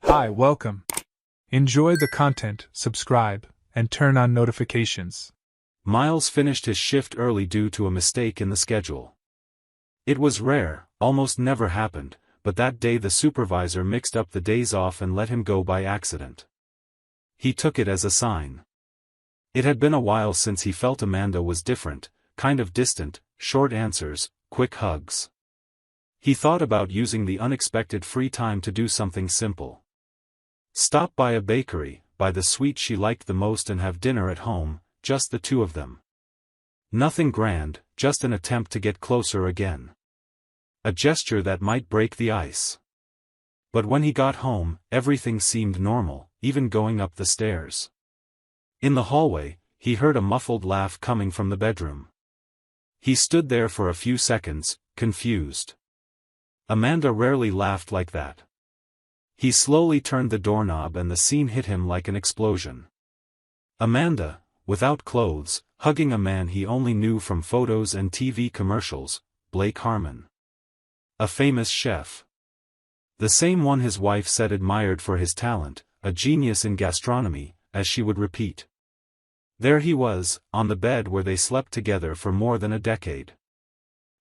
Hi, welcome. Enjoy the content, subscribe, and turn on notifications. Miles finished his shift early due to a mistake in the schedule. It was rare, almost never happened, but that day the supervisor mixed up the days off and let him go by accident. He took it as a sign. It had been a while since he felt Amanda was different, kind of distant, short answers, quick hugs. He thought about using the unexpected free time to do something simple. Stop by a bakery, buy the sweet she liked the most and have dinner at home, just the two of them. Nothing grand, just an attempt to get closer again. A gesture that might break the ice. But when he got home, everything seemed normal, even going up the stairs. In the hallway, he heard a muffled laugh coming from the bedroom. He stood there for a few seconds, confused. Amanda rarely laughed like that. He slowly turned the doorknob and the scene hit him like an explosion. Amanda, without clothes, hugging a man he only knew from photos and TV commercials, Blake Harmon. A famous chef. The same one his wife said admired for his talent, a genius in gastronomy, as she would repeat. There he was, on the bed where they slept together for more than a decade.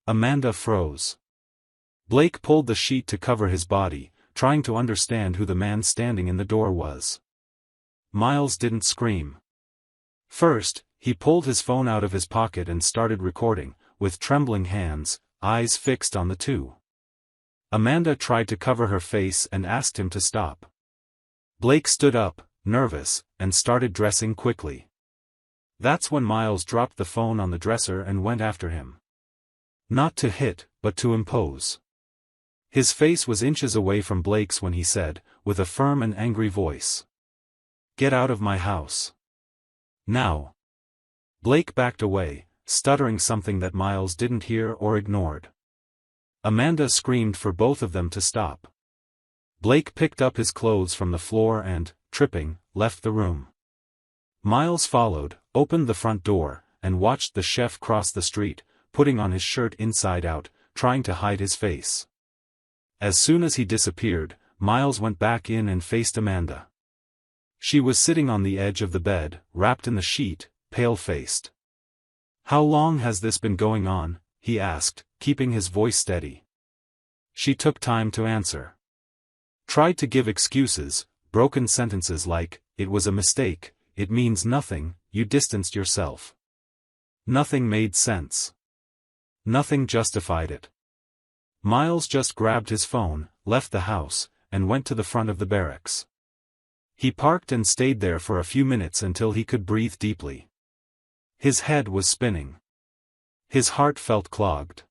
Amanda froze. Blake pulled the sheet to cover his body, trying to understand who the man standing in the door was. Miles didn't scream. First, he pulled his phone out of his pocket and started recording, with trembling hands, eyes fixed on the two. Amanda tried to cover her face and asked him to stop. Blake stood up, nervous, and started dressing quickly. That's when Miles dropped the phone on the dresser and went after him. Not to hit, but to impose. His face was inches away from Blake's when he said, with a firm and angry voice, "Get out of my house. Now." Blake backed away, stuttering something that Miles didn't hear or ignored. Amanda screamed for both of them to stop. Blake picked up his clothes from the floor and, tripping, left the room. Miles followed, opened the front door, and watched the chef cross the street, putting on his shirt inside out, trying to hide his face. As soon as he disappeared, Miles went back in and faced Amanda. She was sitting on the edge of the bed, wrapped in the sheet, pale-faced. "How long has this been going on?" he asked, keeping his voice steady. She took time to answer. Tried to give excuses, broken sentences like, "It was a mistake, it means nothing, you distanced yourself." Nothing made sense. Nothing justified it. Miles just grabbed his phone, left the house, and went to the front of the barracks. He parked and stayed there for a few minutes until he could breathe deeply. His head was spinning. His heart felt clogged.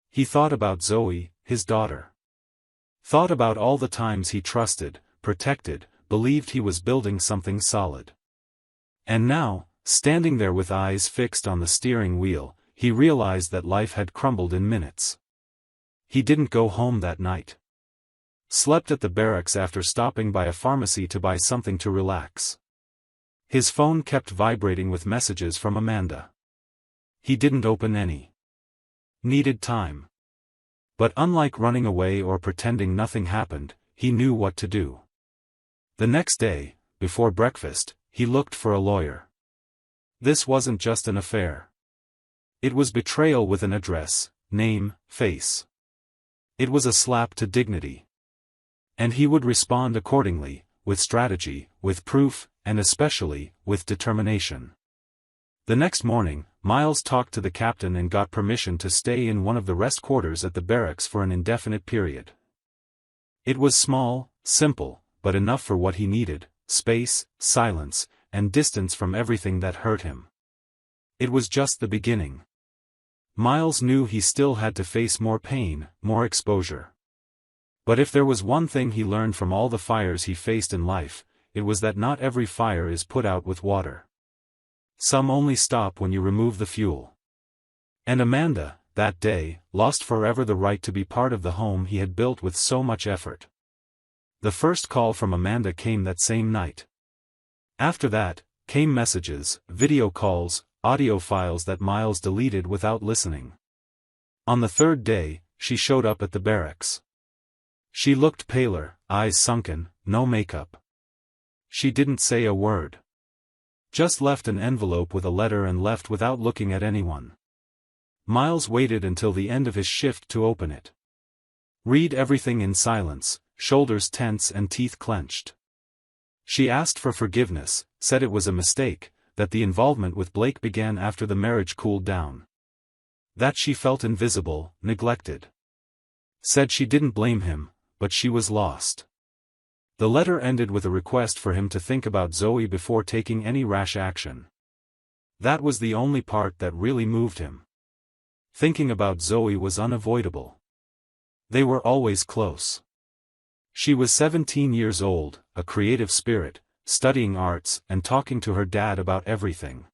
He thought about Zoe, his daughter. Thought about all the times he trusted, protected, believed he was building something solid. And now, standing there with eyes fixed on the steering wheel, he realized that life had crumbled in minutes. He didn't go home that night. Slept at the barracks after stopping by a pharmacy to buy something to relax. His phone kept vibrating with messages from Amanda. He didn't open any. Needed time. But unlike running away or pretending nothing happened, he knew what to do. The next day, before breakfast, he looked for a lawyer. This wasn't just an affair. It was betrayal with an address, name, face. It was a slap to dignity. And he would respond accordingly, with strategy, with proof, and especially, with determination. The next morning, Miles talked to the captain and got permission to stay in one of the rest quarters at the barracks for an indefinite period. It was small, simple, but enough for what he needed: space, silence, and distance from everything that hurt him. It was just the beginning. Miles knew he still had to face more pain, more exposure. But if there was one thing he learned from all the fires he faced in life, it was that not every fire is put out with water. Some only stop when you remove the fuel. And Amanda, that day, lost forever the right to be part of the home he had built with so much effort. The first call from Amanda came that same night. After that, came messages, video calls, audio files that Miles deleted without listening. On the third day, she showed up at the barracks. She looked paler, eyes sunken, no makeup. She didn't say a word. Just left an envelope with a letter and left without looking at anyone. Miles waited until the end of his shift to open it. Read everything in silence, shoulders tense and teeth clenched. She asked for forgiveness, said it was a mistake, that the involvement with Blake began after the marriage cooled down. That she felt invisible, neglected. Said she didn't blame him, but she was lost. The letter ended with a request for him to think about Zoe before taking any rash action. That was the only part that really moved him. Thinking about Zoe was unavoidable. They were always close. She was 17 years old, a creative spirit, studying arts and talking to her dad about everything.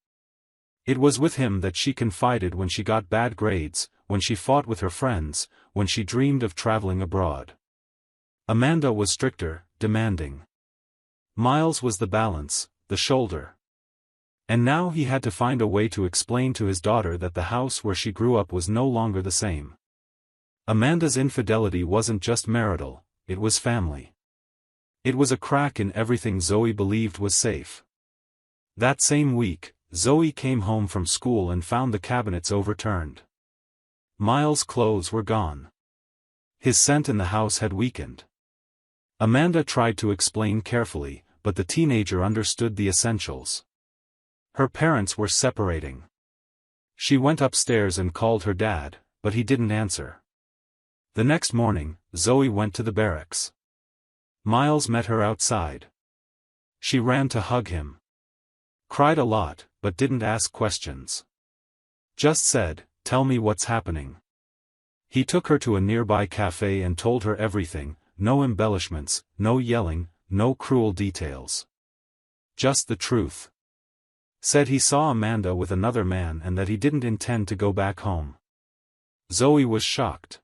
It was with him that she confided when she got bad grades, when she fought with her friends, when she dreamed of traveling abroad. Amanda was stricter, demanding. Miles was the balance, the shoulder. And now he had to find a way to explain to his daughter that the house where she grew up was no longer the same. Amanda's infidelity wasn't just marital, it was family. It was a crack in everything Zoe believed was safe. That same week, Zoe came home from school and found the cabinets overturned. Miles' clothes were gone. His scent in the house had weakened. Amanda tried to explain carefully, but the teenager understood the essentials. Her parents were separating. She went upstairs and called her dad, but he didn't answer. The next morning, Zoe went to the barracks. Miles met her outside. She ran to hug him. Cried a lot, but didn't ask questions. Just said, "Tell me what's happening." He took her to a nearby cafe and told her everything, no embellishments, no yelling, no cruel details. Just the truth. Said he saw Amanda with another man and that he didn't intend to go back home. Zoe was shocked.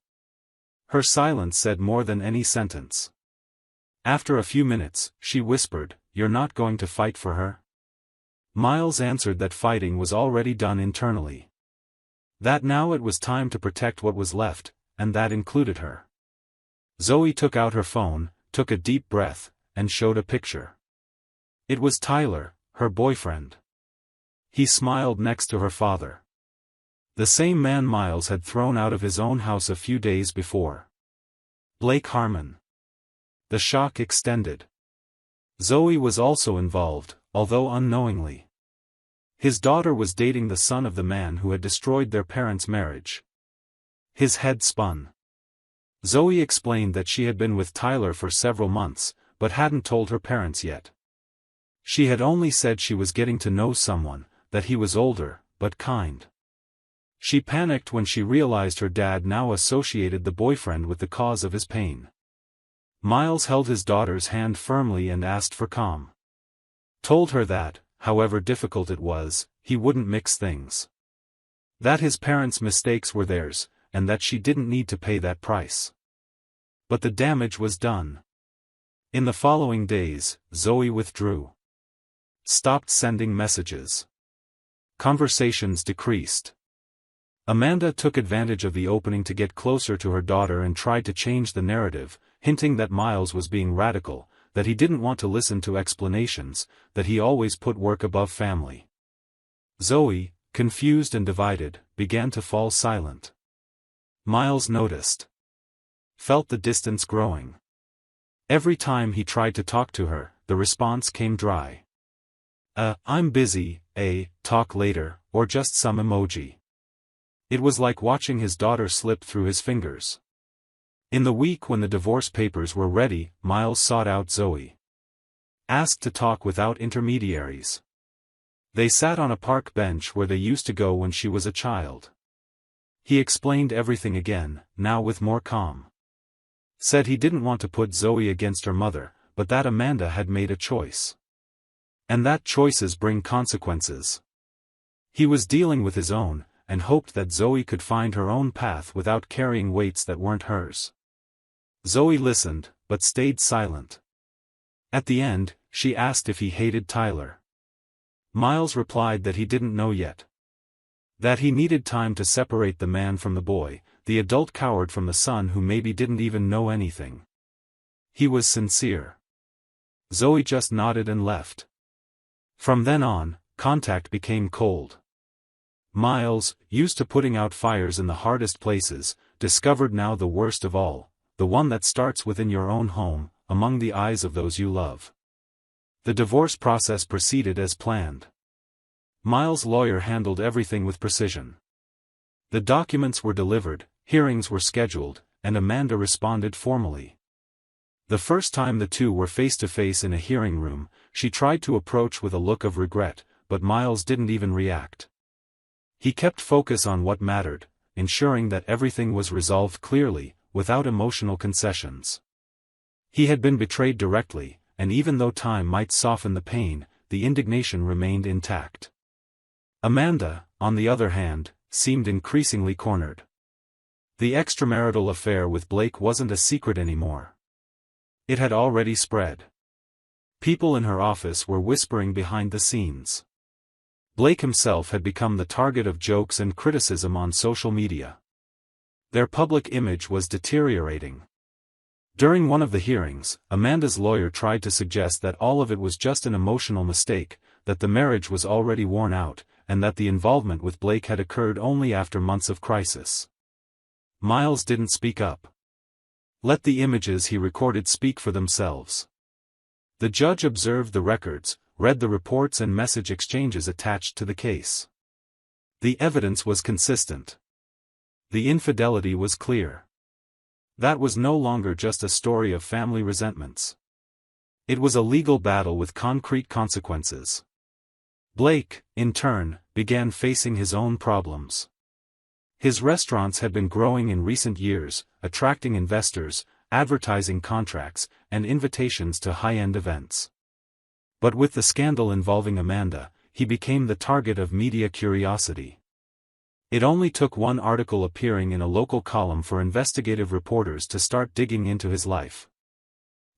Her silence said more than any sentence. After a few minutes, she whispered, "You're not going to fight for her?" Miles answered that fighting was already done internally. That now it was time to protect what was left, and that included her. Zoe took out her phone, took a deep breath, and showed a picture. It was Tyler, her boyfriend. He smiled next to her father. The same man Miles had thrown out of his own house a few days before. Blake Harmon. The shock extended. Zoe was also involved, although unknowingly. His daughter was dating the son of the man who had destroyed their parents' marriage. His head spun. Zoe explained that she had been with Tyler for several months, but hadn't told her parents yet. She had only said she was getting to know someone, that he was older, but kind. She panicked when she realized her dad now associated the boyfriend with the cause of his pain. Miles held his daughter's hand firmly and asked for calm. Told her that, however difficult it was, he wouldn't mix things. That his parents' mistakes were theirs, and that she didn't need to pay that price. But the damage was done. In the following days, Zoe withdrew. Stopped sending messages. Conversations decreased. Amanda took advantage of the opening to get closer to her daughter and tried to change the narrative, hinting that Miles was being radical, that he didn't want to listen to explanations, that he always put work above family. Zoe, confused and divided, began to fall silent. Miles noticed. Felt the distance growing. Every time he tried to talk to her, the response came dry. "I'm busy," "talk later," or just some emoji. It was like watching his daughter slip through his fingers. In the week when the divorce papers were ready, Miles sought out Zoe. Asked to talk without intermediaries. They sat on a park bench where they used to go when she was a child. He explained everything again, now with more calm. Said he didn't want to put Zoe against her mother, but that Amanda had made a choice. And that choices bring consequences. He was dealing with his own, and hoped that Zoe could find her own path without carrying weights that weren't hers. Zoe listened, but stayed silent. At the end, she asked if he hated Tyler. Miles replied that he didn't know yet. That he needed time to separate the man from the boy, the adult coward from the son who maybe didn't even know anything. He was sincere. Zoe just nodded and left. From then on, contact became cold. Miles, used to putting out fires in the hardest places, discovered now the worst of all, the one that starts within your own home, among the eyes of those you love. The divorce process proceeded as planned. Miles' lawyer handled everything with precision. The documents were delivered, hearings were scheduled, and Amanda responded formally. The first time the two were face to face in a hearing room, she tried to approach with a look of regret, but Miles didn't even react. He kept focus on what mattered, ensuring that everything was resolved clearly, without emotional concessions. He had been betrayed directly, and even though time might soften the pain, the indignation remained intact. Amanda, on the other hand, seemed increasingly cornered. The extramarital affair with Blake wasn't a secret anymore. It had already spread. People in her office were whispering behind the scenes. Blake himself had become the target of jokes and criticism on social media. Their public image was deteriorating. During one of the hearings, Amanda's lawyer tried to suggest that all of it was just an emotional mistake, that the marriage was already worn out, and that the involvement with Blake had occurred only after months of crisis. Miles didn't speak up. Let the images he recorded speak for themselves. The judge observed the records, read the reports and message exchanges attached to the case. The evidence was consistent. The infidelity was clear. That was no longer just a story of family resentments. It was a legal battle with concrete consequences. Blake, in turn, began facing his own problems. His restaurants had been growing in recent years, attracting investors, advertising contracts, and invitations to high-end events. But with the scandal involving Amanda, he became the target of media curiosity. It only took one article appearing in a local column for investigative reporters to start digging into his life.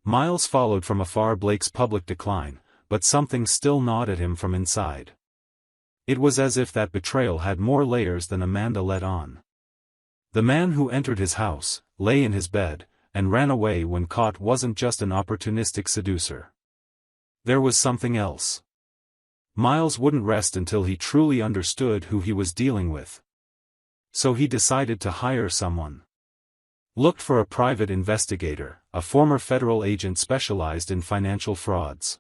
Miles followed from afar Blake's public decline, but something still gnawed at him from inside. It was as if that betrayal had more layers than Amanda let on. The man who entered his house, lay in his bed, and ran away when caught wasn't just an opportunistic seducer. There was something else. Miles wouldn't rest until he truly understood who he was dealing with. So he decided to hire someone. Looked for a private investigator, a former federal agent specialized in financial frauds.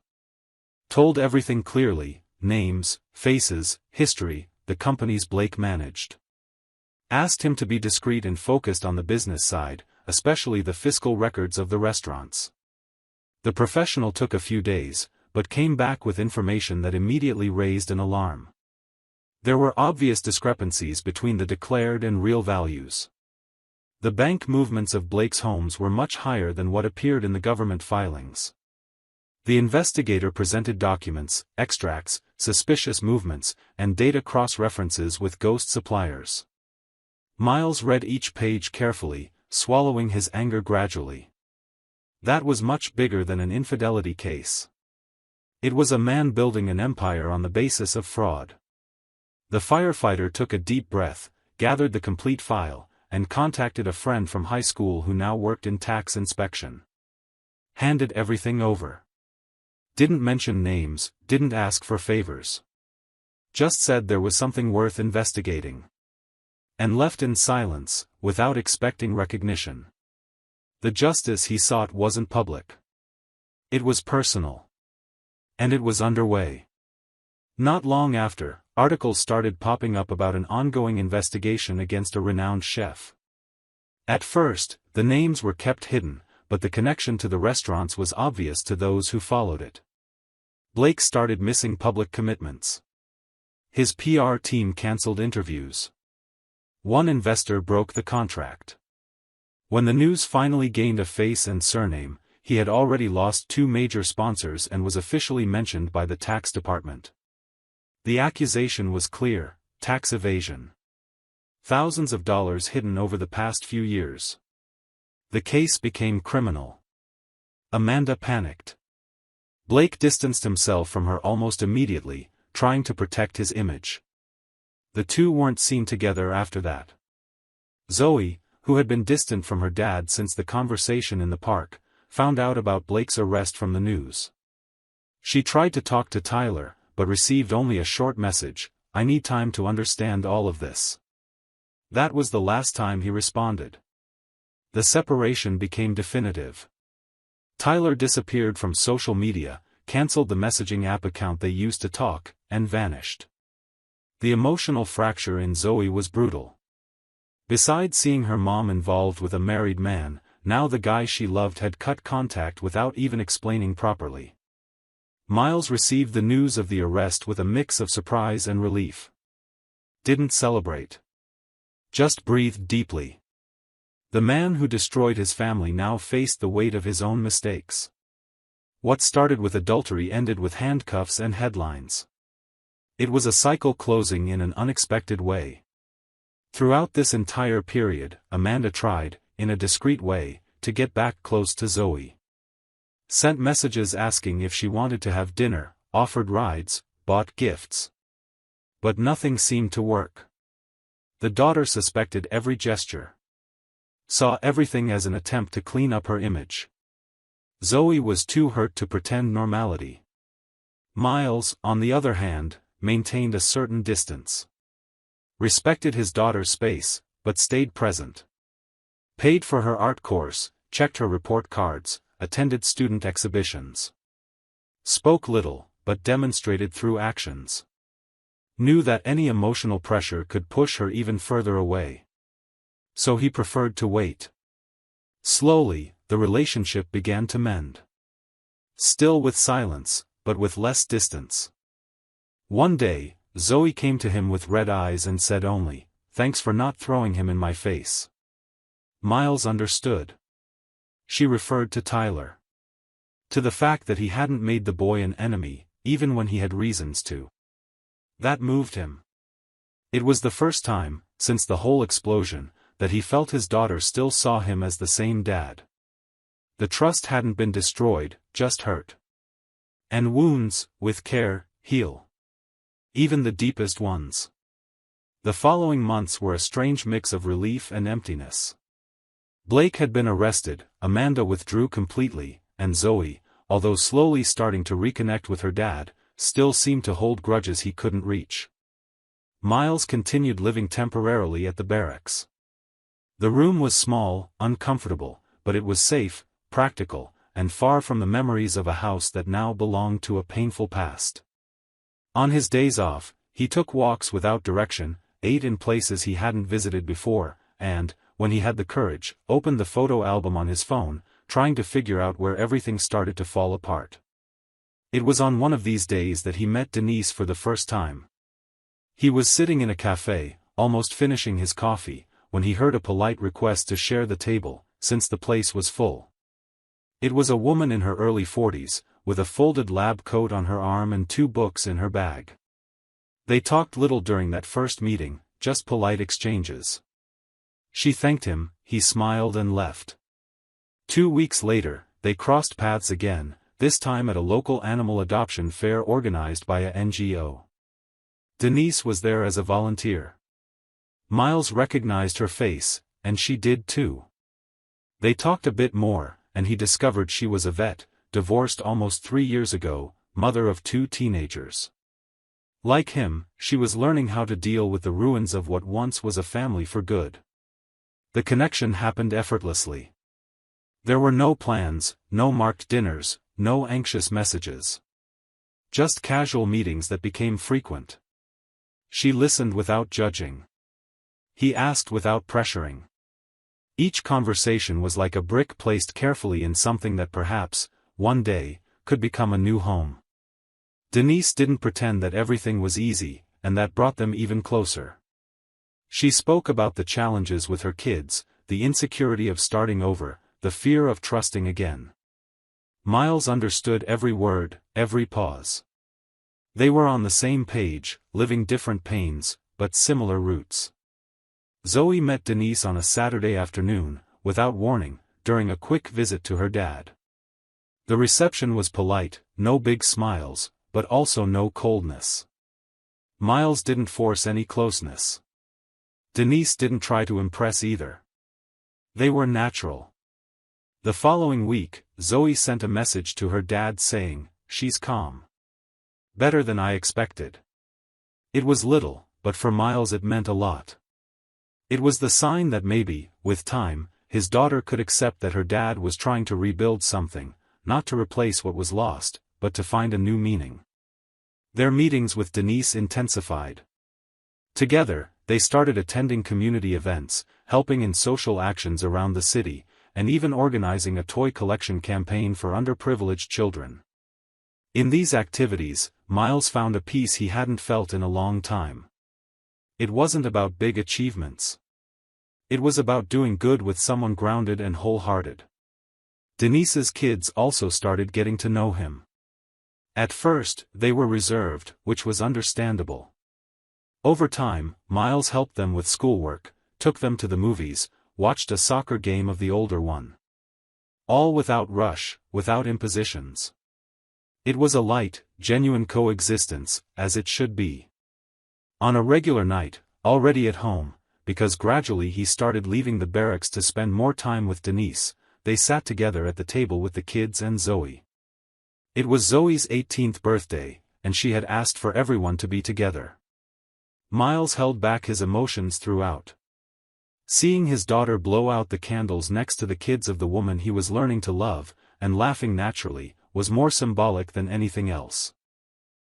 Told everything clearly, names, faces, history, the companies Blake managed. Asked him to be discreet and focused on the business side, especially the fiscal records of the restaurants. The professional took a few days, but came back with information that immediately raised an alarm. There were obvious discrepancies between the declared and real values. The bank movements of Blake's homes were much higher than what appeared in the government filings. The investigator presented documents, extracts, suspicious movements, and data cross-references with ghost suppliers. Miles read each page carefully, swallowing his anger gradually. That was much bigger than an infidelity case. It was a man building an empire on the basis of fraud. The firefighter took a deep breath, gathered the complete file, and contacted a friend from high school who now worked in tax inspection. Handed everything over. Didn't mention names, didn't ask for favors. Just said there was something worth investigating. And left in silence, without expecting recognition. The justice he sought wasn't public. It was personal. And it was underway. Not long after, articles started popping up about an ongoing investigation against a renowned chef. At first, the names were kept hidden, but the connection to the restaurants was obvious to those who followed it. Blake started missing public commitments. His PR team canceled interviews. One investor broke the contract. When the news finally gained a face and surname, he had already lost 2 major sponsors and was officially mentioned by the tax department. The accusation was clear: tax evasion. Thousands of dollars hidden over the past few years. The case became criminal. Amanda panicked. Blake distanced himself from her almost immediately, trying to protect his image. The two weren't seen together after that. Zoe, who had been distant from her dad since the conversation in the park, found out about Blake's arrest from the news. She tried to talk to Tyler, but received only a short message, "I need time to understand all of this." That was the last time he responded. The separation became definitive. Tyler disappeared from social media, cancelled the messaging app account they used to talk, and vanished. The emotional fracture in Zoe was brutal. Besides seeing her mom involved with a married man, now the guy she loved had cut contact without even explaining properly. Miles received the news of the arrest with a mix of surprise and relief. Didn't celebrate. Just breathed deeply. The man who destroyed his family now faced the weight of his own mistakes. What started with adultery ended with handcuffs and headlines. It was a cycle closing in an unexpected way. Throughout this entire period, Amanda tried, in a discreet way, to get back close to Zoe. Sent messages asking if she wanted to have dinner, offered rides, bought gifts. But nothing seemed to work. The daughter suspected every gesture. Saw everything as an attempt to clean up her image. Zoe was too hurt to pretend normality. Miles, on the other hand, maintained a certain distance. Respected his daughter's space, but stayed present. Paid for her art course, checked her report cards, attended student exhibitions. Spoke little, but demonstrated through actions. Knew that any emotional pressure could push her even further away. So he preferred to wait. Slowly, the relationship began to mend. Still with silence, but with less distance. One day, Zoe came to him with red eyes and said only, "Thanks for not throwing him in my face." Miles understood. She referred to Tyler. To the fact that he hadn't made the boy an enemy, even when he had reasons to. That moved him. It was the first time, since the whole explosion, that he felt his daughter still saw him as the same dad. The trust hadn't been destroyed, just hurt. And wounds, with care, heal. Even the deepest ones. The following months were a strange mix of relief and emptiness. Blake had been arrested, Amanda withdrew completely, and Zoe, although slowly starting to reconnect with her dad, still seemed to hold grudges he couldn't reach. Miles continued living temporarily at the barracks. The room was small, uncomfortable, but it was safe, practical, and far from the memories of a house that now belonged to a painful past. On his days off, he took walks without direction, ate in places he hadn't visited before, and, when he had the courage, opened the photo album on his phone, trying to figure out where everything started to fall apart. It was on one of these days that he met Denise for the first time. He was sitting in a cafe, almost finishing his coffee, when he heard a polite request to share the table, since the place was full. It was a woman in her early 40s, with a folded lab coat on her arm and 2 books in her bag. They talked little during that first meeting, just polite exchanges. She thanked him, he smiled and left. 2 weeks later, they crossed paths again, this time at a local animal adoption fair organized by a NGO. Denise was there as a volunteer. Miles recognized her face, and she did too. They talked a bit more, and he discovered she was a vet, divorced almost 3 years ago, mother of 2 teenagers. Like him, she was learning how to deal with the ruins of what once was a family for good. The connection happened effortlessly. There were no plans, no marked dinners, no anxious messages. Just casual meetings that became frequent. She listened without judging. He asked without pressuring. Each conversation was like a brick placed carefully in something that perhaps, one day, could become a new home. Denise didn't pretend that everything was easy, and that brought them even closer. She spoke about the challenges with her kids, the insecurity of starting over, the fear of trusting again. Miles understood every word, every pause. They were on the same page, living different pains, but similar roots. Zoe met Denise on a Saturday afternoon, without warning, during a quick visit to her dad. The reception was polite, no big smiles, but also no coldness. Miles didn't force any closeness. Denise didn't try to impress either. They were natural. The following week, Zoe sent a message to her dad saying, she's calm. Better than I expected. It was little, but for Miles it meant a lot. It was the sign that maybe, with time, his daughter could accept that her dad was trying to rebuild something, not to replace what was lost, but to find a new meaning. Their meetings with Denise intensified. Together, they started attending community events, helping in social actions around the city, and even organizing a toy collection campaign for underprivileged children. In these activities, Miles found a peace he hadn't felt in a long time. It wasn't about big achievements. It was about doing good with someone grounded and wholehearted. Denise's kids also started getting to know him. At first, they were reserved, which was understandable. Over time, Miles helped them with schoolwork, took them to the movies, watched a soccer game of the older one. All without rush, without impositions. It was a light, genuine coexistence, as it should be. On a regular night, already at home, because gradually he started leaving the barracks to spend more time with Denise, they sat together at the table with the kids and Zoe. It was Zoe's 18th birthday, and she had asked for everyone to be together. Miles held back his emotions throughout. Seeing his daughter blow out the candles next to the kids of the woman he was learning to love, and laughing naturally, was more symbolic than anything else.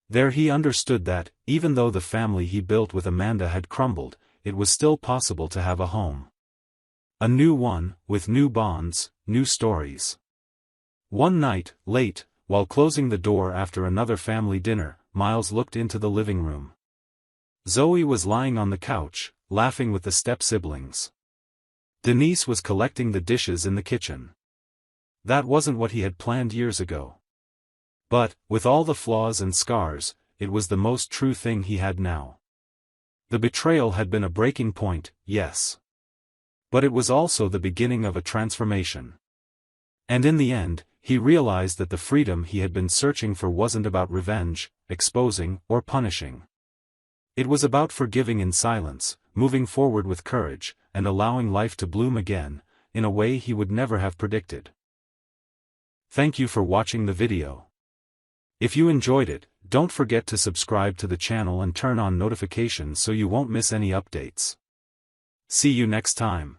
There he understood that, even though the family he built with Amanda had crumbled, it was still possible to have a home. A new one, with new bonds, new stories. One night, late, while closing the door after another family dinner, Miles looked into the living room. Zoe was lying on the couch, laughing with the step-siblings. Denise was collecting the dishes in the kitchen. That wasn't what he had planned years ago. But, with all the flaws and scars, it was the most true thing he had now. The betrayal had been a breaking point, yes. But it was also the beginning of a transformation. And in the end, he realized that the freedom he had been searching for wasn't about revenge, exposing, or punishing. It was about forgiving in silence, moving forward with courage, and allowing life to bloom again, in a way he would never have predicted. Thank you for watching the video. If you enjoyed it, don't forget to subscribe to the channel and turn on notifications so you won't miss any updates. See you next time.